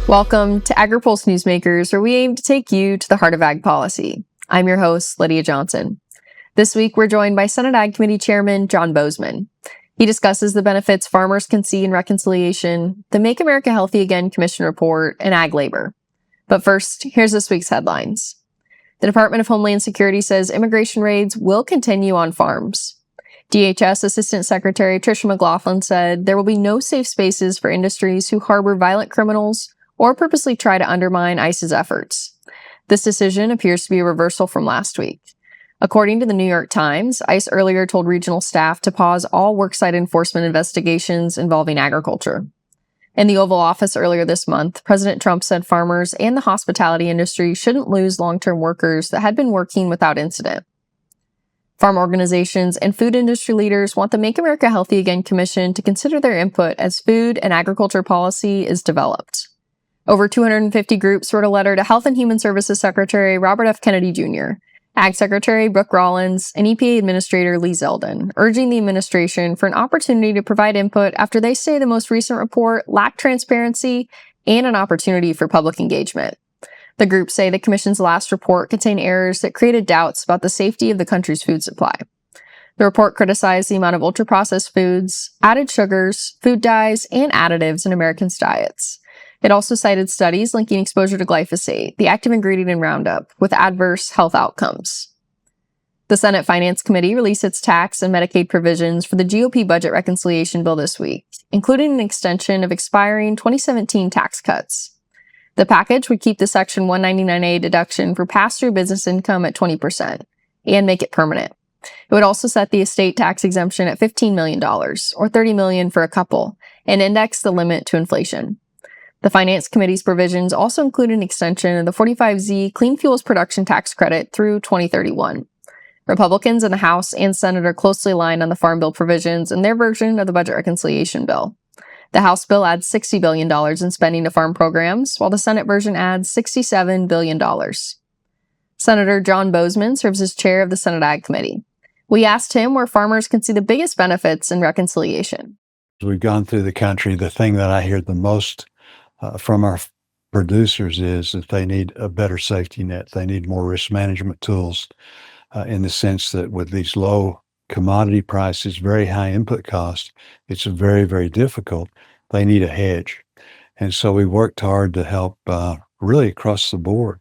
Welcome to Agri-Pulse Newsmakers, where we aim to take you to the heart of ag policy. I'm your host, Lydia Johnson. This week, we're joined by Senate Ag Committee Chairman John Boozman. He discusses the benefits farmers can see in reconciliation, the Make America Healthy Again Commission report, and ag labor. But first, here's this week's headlines. The Department of Homeland Security says immigration raids will continue on farms. DHS Assistant Secretary Tricia McLaughlin said there will be no safe spaces for industries who harbor violent criminals or purposely try to undermine ICE's efforts. This decision appears to be a reversal from last week. According to the New York Times, ICE earlier told regional staff to pause all worksite enforcement investigations involving agriculture. In the Oval Office earlier this month, President Trump said farmers and the hospitality industry shouldn't lose long-term workers that had been working without incident. Farm organizations and food industry leaders want the Make America Healthy Again Commission to consider their input as food and agriculture policy is developed. Over 250 groups wrote a letter to Health and Human Services Secretary Robert F. Kennedy Jr., Ag Secretary Brooke Rollins, and EPA Administrator Lee Zeldin, urging the administration for an opportunity to provide input after they say the most recent report lacked transparency and an opportunity for public engagement. The groups say the Commission's last report contained errors that created doubts about the safety of the country's food supply. The report criticized the amount of ultra-processed foods, added sugars, food dyes, and additives in Americans' diets. It also cited studies linking exposure to glyphosate, the active ingredient in Roundup, with adverse health outcomes. The Senate Finance Committee released its tax and Medicaid provisions for the GOP budget reconciliation bill this week, including an extension of expiring 2017 tax cuts. The package would keep the Section 199A deduction for pass-through business income at 20% and make it permanent. It would also set the estate tax exemption at $15 million, or $30 million for a couple, and index the limit to inflation. The Finance Committee's provisions also include an extension of the 45Z Clean Fuels Production Tax Credit through 2031. Republicans in the House and Senate are closely aligned on the Farm Bill provisions in their version of the Budget Reconciliation Bill. The House bill adds $60 billion in spending to farm programs, while the Senate version adds $67 billion. Senator John Boozman serves as chair of the Senate Ag Committee. We asked him where farmers can see the biggest benefits in reconciliation. As we've gone through the country, the thing that I hear the most from our producers is that they need a better safety net. They need more risk management tools in the sense that with these low commodity prices, very high input costs, it's very, very difficult. They need a hedge. And so we worked hard to help really across the board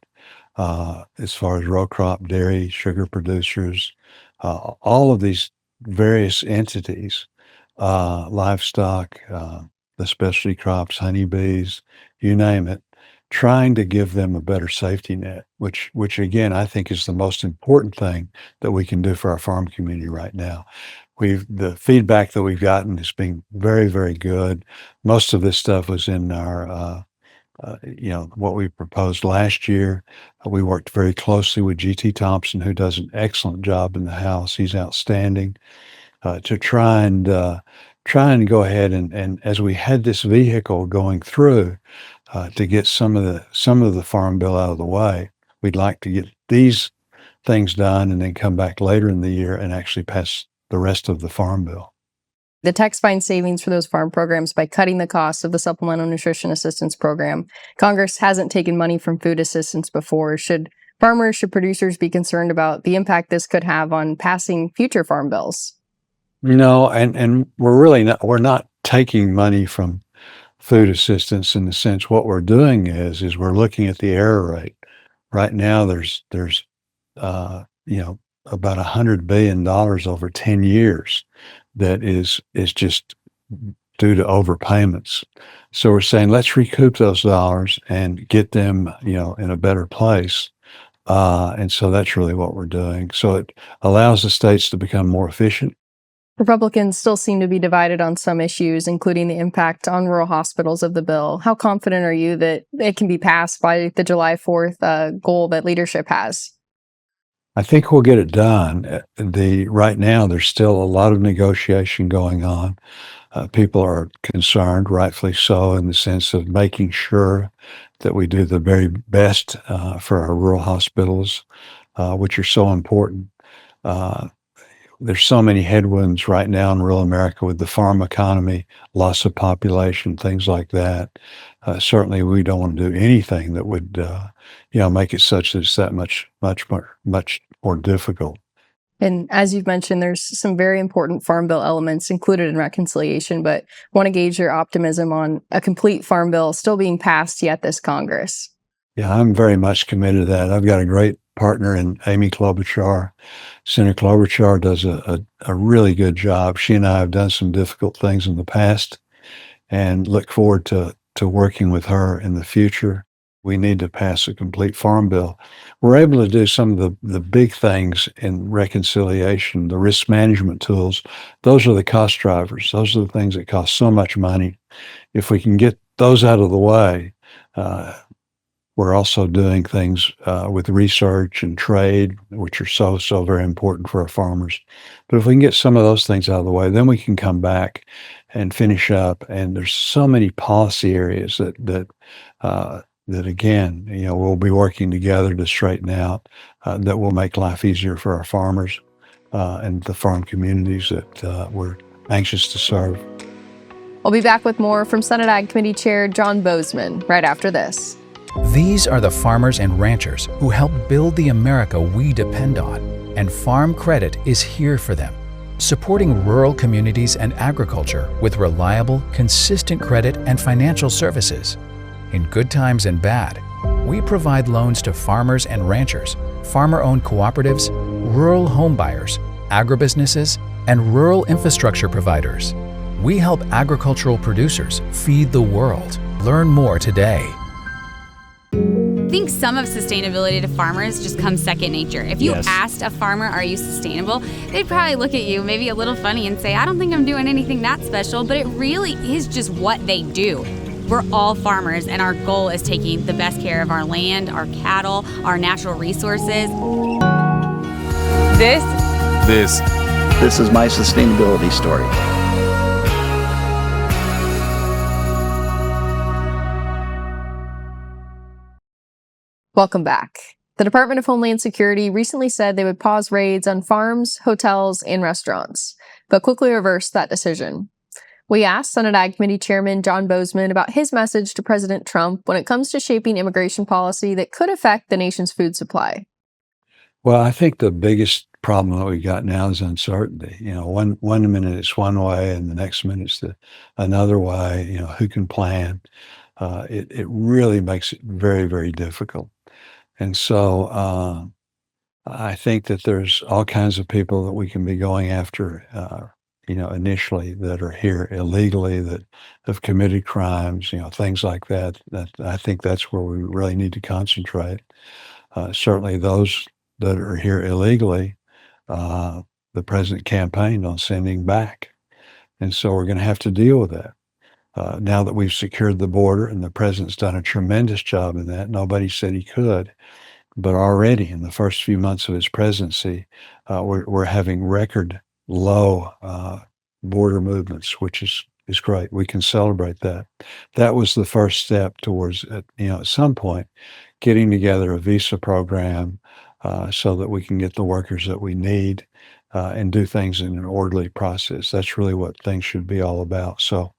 as far as row crop, dairy, sugar producers, all of these various entities, livestock, the specialty crops, honeybees, you name it, trying to give them a better safety net, which again, I think is the most important thing that we can do for our farm community right now. The feedback that we've gotten has been very, very good. Most of this stuff was in our, what we proposed last year. We worked very closely with G.T. Thompson, who does an excellent job in the House. He's outstanding to try and go ahead and as we had this vehicle going through to get some of the Farm Bill out of the way, we'd like to get these things done and then come back later in the year and actually pass the rest of the Farm Bill. The text finds savings for those farm programs by cutting the costs of the Supplemental Nutrition Assistance Program. Congress hasn't taken money from food assistance before. Should producers be concerned about the impact this could have on passing future farm bills? No, and we're not taking money from food assistance in the sense what we're doing is we're looking at the error rate. Right now there's about $100 billion over 10 years that is just due to overpayments. So we're saying let's recoup those dollars and get them in a better place. And so that's really what we're doing. So it allows the states to become more efficient. Republicans still seem to be divided on some issues, including the impact on rural hospitals of the bill. How confident are you that it can be passed by the July 4th goal that leadership has? I think we'll get it done. Right now, there's still a lot of negotiation going on. People are concerned, rightfully so, in the sense of making sure that we do the very best for our rural hospitals, which are so important. Uh, there's so many headwinds right now in rural America with the farm economy, loss of population, things like that. Certainly, we don't want to do anything that would, make it such that it's that much more difficult. And as you've mentioned, there's some very important Farm Bill elements included in reconciliation, but want to gauge your optimism on a complete Farm Bill still being passed yet this Congress. Yeah, I'm very much committed to that. I've got a great partner in Amy Klobuchar. Senator Klobuchar does a really good job. She and I have done some difficult things in the past and look forward to working with her in the future. We need to pass a complete farm bill. We're able to do some of the big things in reconciliation, the risk management tools. Those are the cost drivers. Those are the things that cost so much money. If we can get those out of the way, we're also doing things with research and trade, which are so very important for our farmers. But if we can get some of those things out of the way, then we can come back and finish up. And there's so many policy areas that again, we'll be working together to straighten out that will make life easier for our farmers and the farm communities that we're anxious to serve. I'll be back with more from Senate Ag Committee Chair John Boozman right after this. These are the farmers and ranchers who help build the America we depend on, and Farm Credit is here for them, supporting rural communities and agriculture with reliable, consistent credit and financial services. In good times and bad, we provide loans to farmers and ranchers, farmer-owned cooperatives, rural homebuyers, agribusinesses, and rural infrastructure providers. We help agricultural producers feed the world. Learn more today. I think some of sustainability to farmers just comes second nature. If you asked a farmer, are you sustainable? They'd probably look at you maybe a little funny and say, I don't think I'm doing anything that special, but it really is just what they do. We're all farmers, and our goal is taking the best care of our land, our cattle, our natural resources. This is my sustainability story. Welcome back. The Department of Homeland Security recently said they would pause raids on farms, hotels, and restaurants, but quickly reversed that decision. We asked Senate Ag Committee Chairman John Boozman about his message to President Trump when it comes to shaping immigration policy that could affect the nation's food supply. Well, I think the biggest problem that we got now is uncertainty. One minute it's one way, and the next minute it's another way. Who can plan? It really makes it very, very difficult. And so I think that there's all kinds of people that we can be going after, initially that are here illegally, that have committed crimes, things like that. That I think that's where we really need to concentrate. Certainly those that are here illegally, the president campaigned on sending back. And so we're going to have to deal with that. Now that we've secured the border, and the president's done a tremendous job in that, nobody said he could, but already in the first few months of his presidency, we're having record low border movements, which is great. We can celebrate that. That was the first step towards, at some point, getting together a visa program so that we can get the workers that we need and do things in an orderly process. That's really what things should be all about. So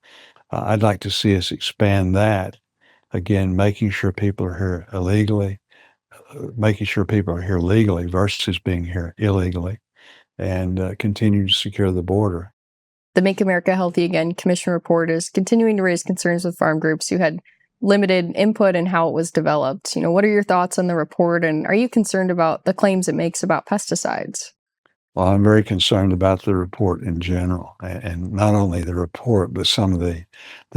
I'd like to see us expand that, again, making sure people are here illegally, making sure people are here legally versus being here illegally, and continue to secure the border. The Make America Healthy Again Commission report is continuing to raise concerns with farm groups who had limited input in how it was developed. What are your thoughts on the report, and are you concerned about the claims it makes about pesticides? Well, I'm very concerned about the report in general, and not only the report, but some of the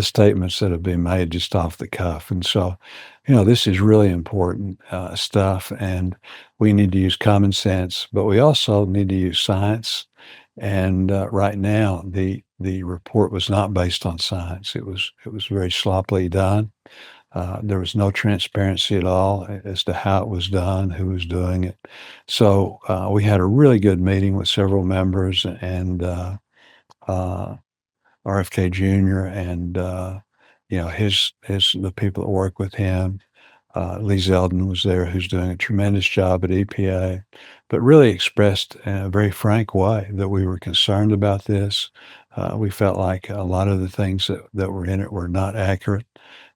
statements that have been made just off the cuff. And so, this is really important stuff, and we need to use common sense, but we also need to use science. And right now, the report was not based on science. It was very sloppily done. There was no transparency at all as to how it was done, who was doing it. So we had a really good meeting with several members, and RFK Jr. and the people that work with him. Lee Zeldin was there, who's doing a tremendous job at EPA, but really expressed in a very frank way that we were concerned about this. We felt like a lot of the things that were in it were not accurate,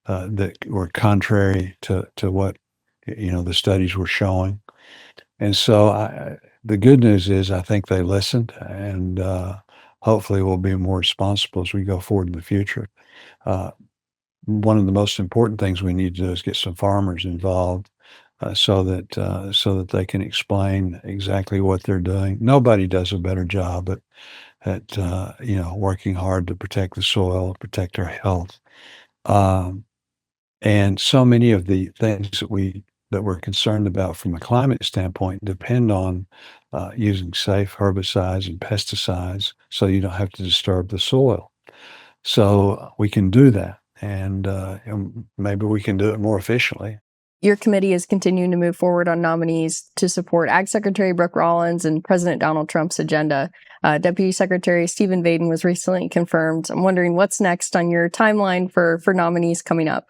that were contrary to what the studies were showing. And so the good news is I think they listened, and hopefully we'll be more responsible as we go forward in the future. One of the most important things we need to do is get some farmers involved so that they can explain exactly what they're doing. Nobody does a better job at working hard to protect the soil, protect our health. And so many of the things that we're concerned about from a climate standpoint depend on using safe herbicides and pesticides so you don't have to disturb the soil. So we can do that, and maybe we can do it more efficiently. Your committee is continuing to move forward on nominees to support Ag Secretary Brooke Rollins and President Donald Trump's agenda. Deputy Secretary Stephen Vaden was recently confirmed. I'm wondering what's next on your timeline for nominees coming up.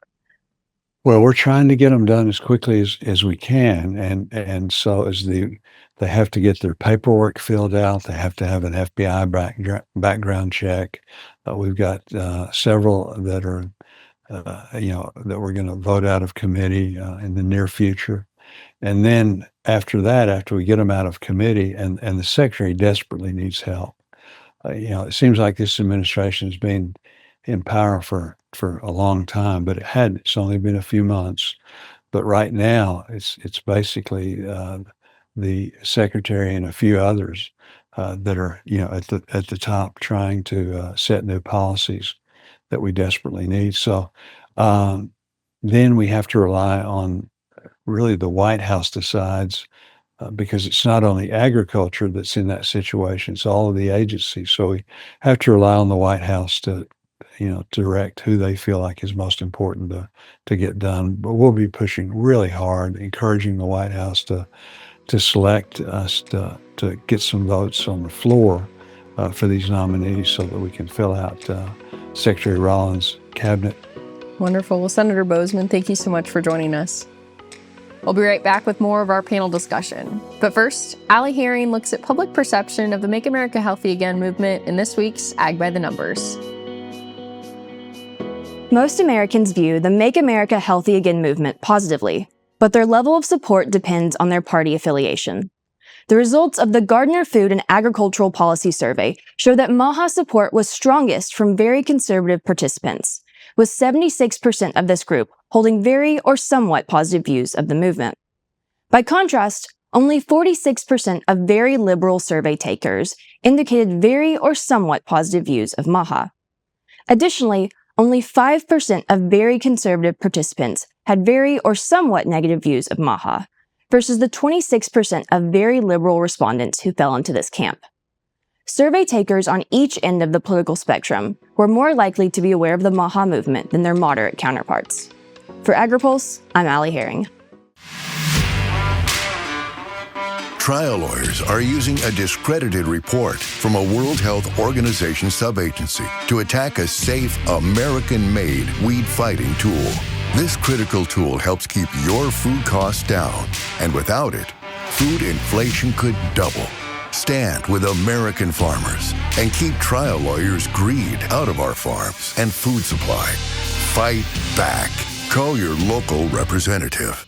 Well, we're trying to get them done as quickly as we can, and so they have to get their paperwork filled out. They have to have an FBI background check. We've got several that are that we're going to vote out of committee in the near future, and then after that, after we get them out of committee, and the secretary desperately needs help. It seems like this administration has been in power for a long time, but it's only been a few months. But right now, it's basically the secretary and a few others that are at the top trying to set new policies that we desperately need. So then we have to rely on really the White House decides because it's not only agriculture that's in that situation; it's all of the agencies. So we have to rely on the White House to direct who they feel like is most important to get done. But we'll be pushing really hard, encouraging the White House to select us to get some votes on the floor for these nominees so that we can fill out Secretary Rollins' cabinet. Wonderful. Well, Senator Boozman, thank you so much for joining us. We'll be right back with more of our panel discussion. But first, Allie Herring looks at public perception of the Make America Healthy Again movement in this week's Ag by the Numbers. Most Americans view the Make America Healthy Again movement positively, but their level of support depends on their party affiliation. The results of the Gardner Food and Agricultural Policy Survey show that MAHA support was strongest from very conservative participants, with 76% of this group holding very or somewhat positive views of the movement. By contrast, only 46% of very liberal survey takers indicated very or somewhat positive views of MAHA. Additionally, only 5% of very conservative participants had very or somewhat negative views of MAHA, versus the 26% of very liberal respondents who fell into this camp. Survey takers on each end of the political spectrum were more likely to be aware of the MAHA movement than their moderate counterparts. For Agri-Pulse, I'm Allie Herring. Trial lawyers are using a discredited report from a World Health Organization subagency to attack a safe, American-made weed-fighting tool. This critical tool helps keep your food costs down, and without it, food inflation could double. Stand with American farmers and keep trial lawyers' greed out of our farms and food supply. Fight back. Call your local representative.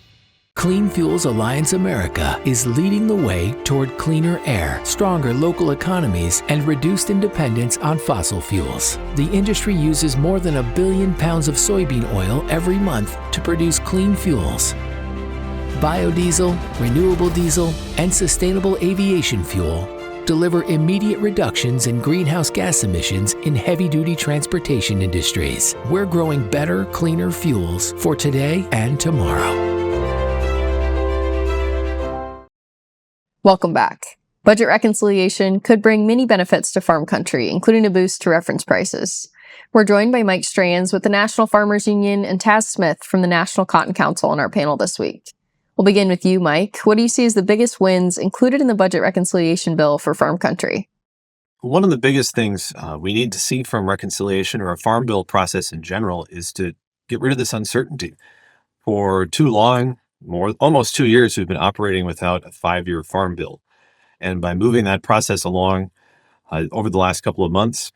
Clean Fuels Alliance America is leading the way toward cleaner air, stronger local economies, and reduced dependence on fossil fuels. The industry uses more than 1 billion pounds of soybean oil every month to produce clean fuels. Biodiesel, renewable diesel, and sustainable aviation fuel deliver immediate reductions in greenhouse gas emissions in heavy-duty transportation industries. We're growing better, cleaner fuels for today and tomorrow. Welcome back. Budget reconciliation could bring many benefits to farm country, including a boost to reference prices. We're joined by Mike Stranz with the National Farmers Union and Taz Smith from the National Cotton Council on our panel this week. We'll begin with you, Mike. What do you see as the biggest wins included in the budget reconciliation bill for farm country? One of the biggest things we need to see from reconciliation or a farm bill process in general is to get rid of this uncertainty. For too long, almost 2 years, we've been operating without a 5-year farm bill. And by moving that process along over the last couple of months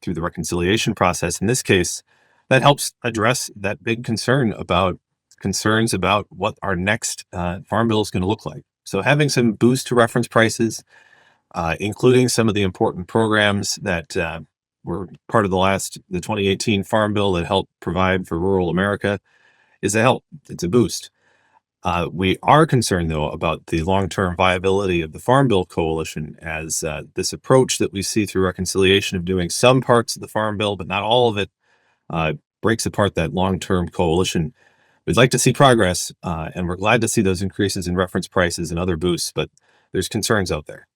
through the reconciliation process, in this case, that helps address that big concerns about what our next farm bill is going to look like. So having some boost to reference prices, including some of the important programs that were part of the 2018 Farm Bill that helped provide for rural America is a help. It's a boost. We are concerned, though, about the long-term viability of the Farm Bill coalition as this approach that we see through reconciliation of doing some parts of the Farm Bill, but not all of it, breaks apart that long-term coalition. We'd like to see progress, and we're glad to see those increases in reference prices and other boosts, but there's concerns out there.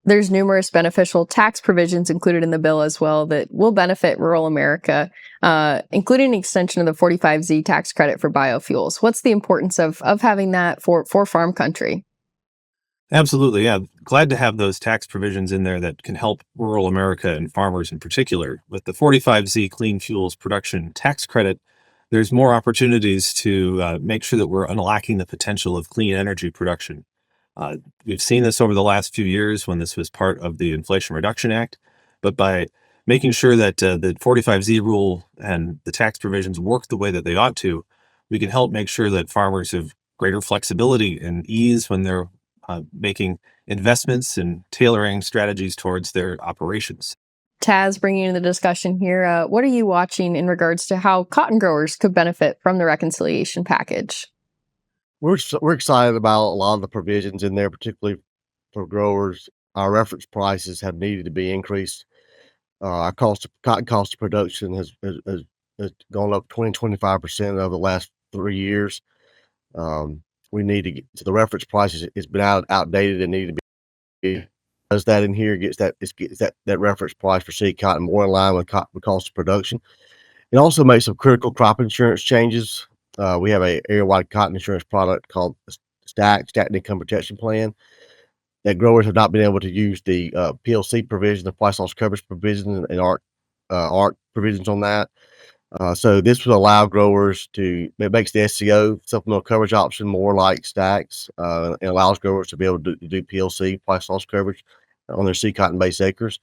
There's numerous beneficial tax provisions included in the bill as well that will benefit rural America, including an extension of the 45Z tax credit for biofuels. What's the importance of having that for farm country? Absolutely, yeah. Glad to have those tax provisions in there that can help rural America and farmers in particular. With the 45Z Clean Fuels Production Tax Credit, there's more opportunities to make sure that we're unlocking the potential of clean energy production. We've seen this over the last few years when this was part of the Inflation Reduction Act, but by making sure that the 45Z rule and the tax provisions work the way that they ought to, we can help make sure that farmers have greater flexibility and ease when they're making investments and tailoring strategies towards their operations. Taz, bringing in the discussion here, what are you watching in regards to how cotton growers could benefit from the reconciliation package? We're excited about a lot of the provisions in there, particularly for growers. Our reference prices have needed to be increased. Our cotton cost of production has gone up 25% over the last 3 years. We need to get to the reference prices. It's been outdated and needed to be. Does that in here gets that reference price for seed cotton more in line with cost of production. It also makes some critical crop insurance changes. We have a area-wide cotton insurance product called Stacked Income Protection Plan that growers have not been able to use the PLC provision, the price loss coverage provision, and ARC provisions on that. So this would allow growers it makes the SCO, supplemental coverage option, more like Stacks, and allows growers to be able to do PLC, price loss coverage, on their seed cotton-based acres.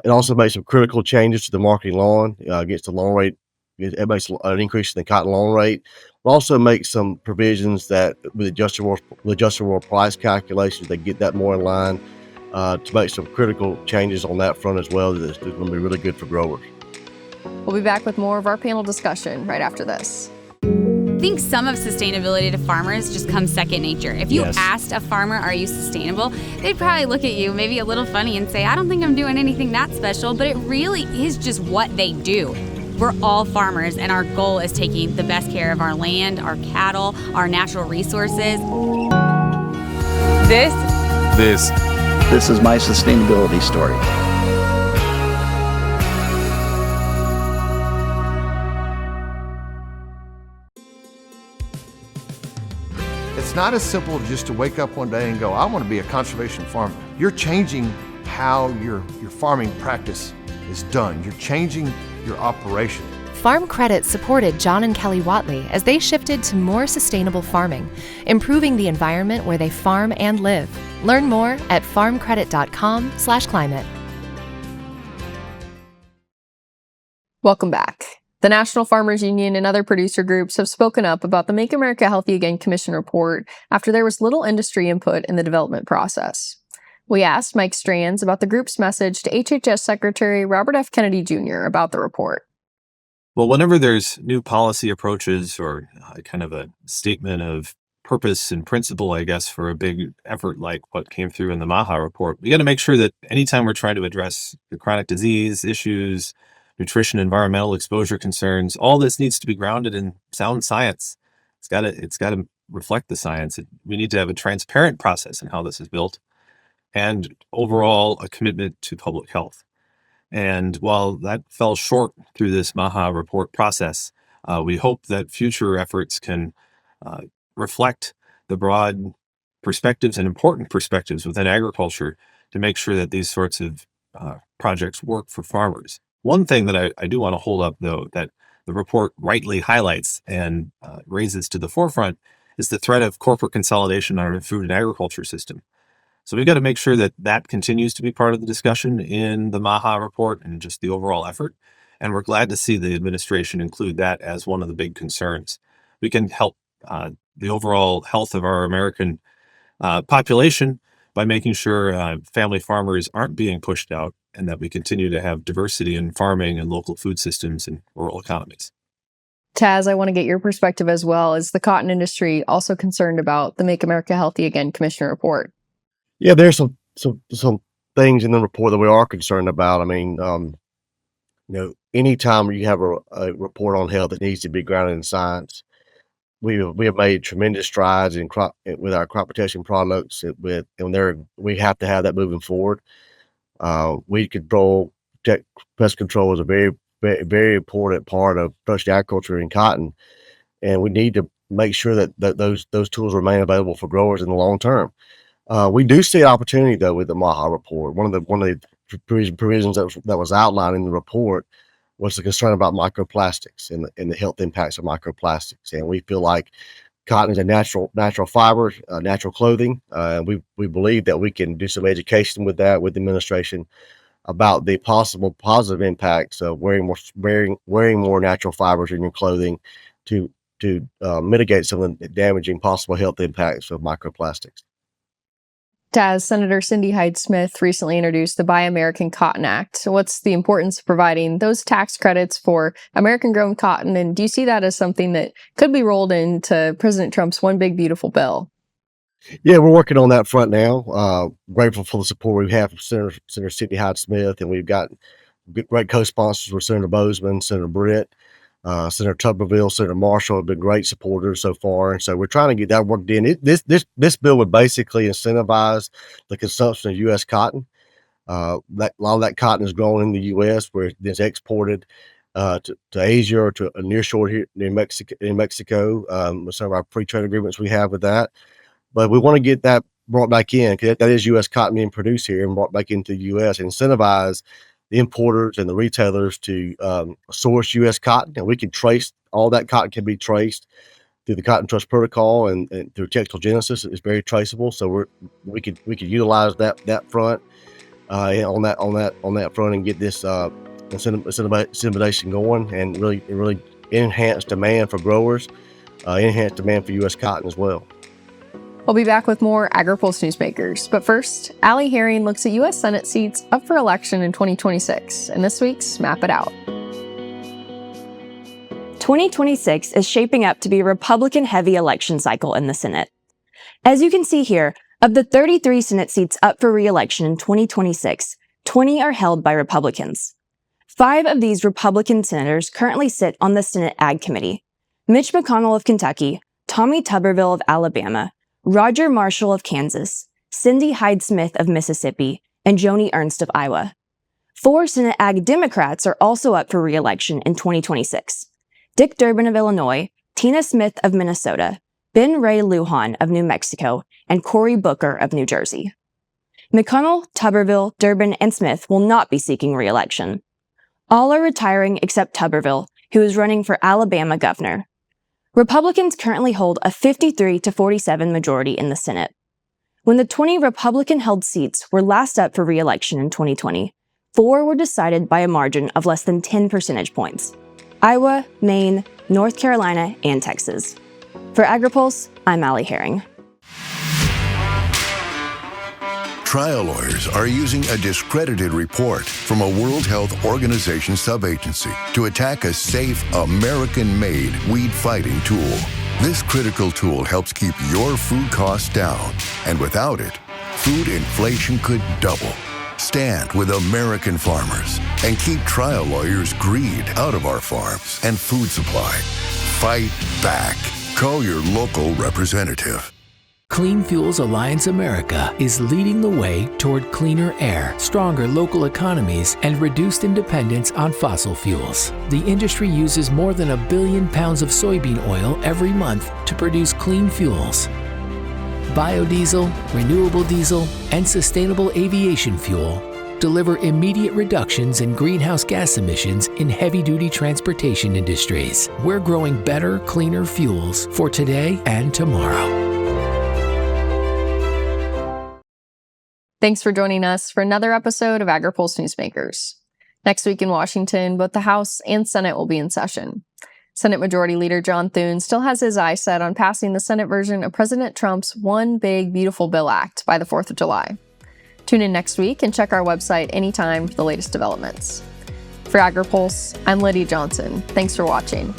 It also makes some critical changes to the marketing loan, gets the loan rate. It makes an increase in the cotton loan rate. We'll also make some provisions that with adjustable price calculations, they get that more in line to make some critical changes on that front as well. That's going to be really good for growers. We'll be back with more of our panel discussion right after this. I think some of sustainability to farmers just comes second nature. If you asked a farmer, are you sustainable? They'd probably look at you maybe a little funny and say, I don't think I'm doing anything that special, but it really is just what they do. We're all farmers, and our goal is taking the best care of our land, our cattle, our natural resources. This is my sustainability story. It's not as simple just to wake up one day and go, I want to be a conservation farmer. You're changing how your farming practice is done. You're changing your operation. Farm Credit supported John and Kelly Watley as they shifted to more sustainable farming, improving the environment where they farm and live. Learn more at farmcredit.com/climate. Welcome back. The National Farmers Union and other producer groups have spoken up about the Make America Healthy Again Commission report after there was little industry input in the development process. We asked Mike Stranz about the group's message to HHS Secretary Robert F. Kennedy Jr. about the report. Well, whenever there's new policy approaches or kind of a statement of purpose and principle, I guess, for a big effort like what came through in the MAHA report, we got to make sure that anytime we're trying to address the chronic disease issues, nutrition, environmental exposure concerns, all this needs to be grounded in sound science. It's got to reflect the science. We need to have a transparent process in how this is built, and overall a commitment to public health. And while that fell short through this MAHA report process, we hope that future efforts can reflect the broad perspectives and important perspectives within agriculture to make sure that these sorts of projects work for farmers. One thing that I do want to hold up, though, that the report rightly highlights and raises to the forefront is the threat of corporate consolidation on our food and agriculture system. So we've got to make sure that that continues to be part of the discussion in the MAHA report and just the overall effort. And we're glad to see the administration include that as one of the big concerns. We can help the overall health of our American population by making sure family farmers aren't being pushed out and that we continue to have diversity in farming and local food systems and rural economies. Taz, I want to get your perspective as well. Is the cotton industry also concerned about the Make America Healthy Again Commission report? Yeah, there's some things in the report that we are concerned about. I mean, anytime you have a report on health that needs to be grounded in science, we have made tremendous strides in with our crop protection products. We have to have that moving forward. Weed control, pest control is a very, very, very important part of production agriculture and cotton, and we need to make sure that those tools remain available for growers in the long term. We do see an opportunity, though, with the MAHA report. One of the provisions that was outlined in the report was the concern about microplastics and the health impacts of microplastics. And we feel like cotton is a natural fiber, natural clothing. We believe that we can do some education with the administration about the possible positive impacts of wearing more natural fibers in your clothing to mitigate some of the damaging possible health impacts of microplastics. Taz, Senator Cindy Hyde-Smith recently introduced the Buy American Cotton Act. So what's the importance of providing those tax credits for American-grown cotton, and do you see that as something that could be rolled into President Trump's One Big Beautiful Bill? Yeah, we're working on that front now. Grateful for the support we have from Senator Cindy Hyde-Smith, and we've got great co-sponsors with Senator Boozman, Senator Britt, Senator Tuberville, Senator Marshall have been great supporters so far, and so we're trying to get that worked in. This bill would basically incentivize the consumption of U.S. cotton. A lot of that cotton is grown in the U.S., where it's exported to Asia or to a nearshore here in Mexico. With some of our free trade agreements we have with that, but we want to get that brought back in, because that is U.S. cotton being produced here and brought back into the U.S. and incentivize the importers and the retailers to source U.S. cotton, and we can trace all that cotton can be traced through the Cotton Trust Protocol and through textile genesis. It's very traceable, so we could utilize that front on that front and get this incentivization going, and really enhance demand for growers, enhance demand for U.S. cotton as well. We'll be back with more Agri-Pulse Newsmakers. But first, Allie Herring looks at U.S. Senate seats up for election in 2026 in this week's Map It Out. 2026 is shaping up to be a Republican-heavy election cycle in the Senate. As you can see here, of the 33 Senate seats up for re-election in 2026, 20 are held by Republicans. 5 of these Republican senators currently sit on the Senate Ag Committee: Mitch McConnell of Kentucky, Tommy Tuberville of Alabama, Roger Marshall of Kansas, Cindy Hyde-Smith of Mississippi, and Joni Ernst of Iowa. 4 Senate Ag Democrats are also up for re-election in 2026: Dick Durbin of Illinois, Tina Smith of Minnesota, Ben Ray Lujan of New Mexico, and Cory Booker of New Jersey. McConnell, Tuberville, Durbin, and Smith will not be seeking re-election. All are retiring except Tuberville, who is running for Alabama governor. Republicans currently hold a 53-47 majority in the Senate. When the 20 Republican-held seats were last up for re-election in 2020, 4 were decided by a margin of less than 10 percentage points: Iowa, Maine, North Carolina, and Texas. For Agri-Pulse, I'm Allie Herring. Trial lawyers are using a discredited report from a World Health Organization subagency to attack a safe, American-made weed-fighting tool. This critical tool helps keep your food costs down, and without it, food inflation could double. Stand with American farmers and keep trial lawyers' greed out of our farms and food supply. Fight back. Call your local representative. Clean Fuels Alliance America is leading the way toward cleaner air, stronger local economies, and reduced dependence on fossil fuels. The industry uses more than 1 billion pounds of soybean oil every month to produce clean fuels. Biodiesel, renewable diesel, and sustainable aviation fuel deliver immediate reductions in greenhouse gas emissions in heavy-duty transportation industries. We're growing better, cleaner fuels for today and tomorrow. Thanks for joining us for another episode of Agri-Pulse Newsmakers. Next week in Washington, both the House and Senate will be in session. Senate Majority Leader John Thune still has his eyes set on passing the Senate version of President Trump's One Big Beautiful Bill Act by the 4th of July. Tune in next week and check our website anytime for the latest developments. For Agri-Pulse, I'm Lydia Johnson. Thanks for watching.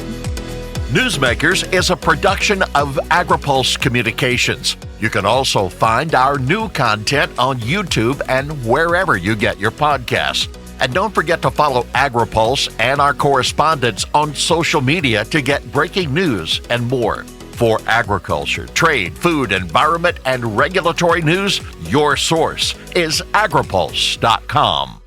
Newsmakers is a production of Agri-Pulse Communications. You can also find our new content on YouTube and wherever you get your podcasts. And don't forget to follow Agri-Pulse and our correspondents on social media to get breaking news and more. For agriculture, trade, food, environment, and regulatory news, your source is agripulse.com.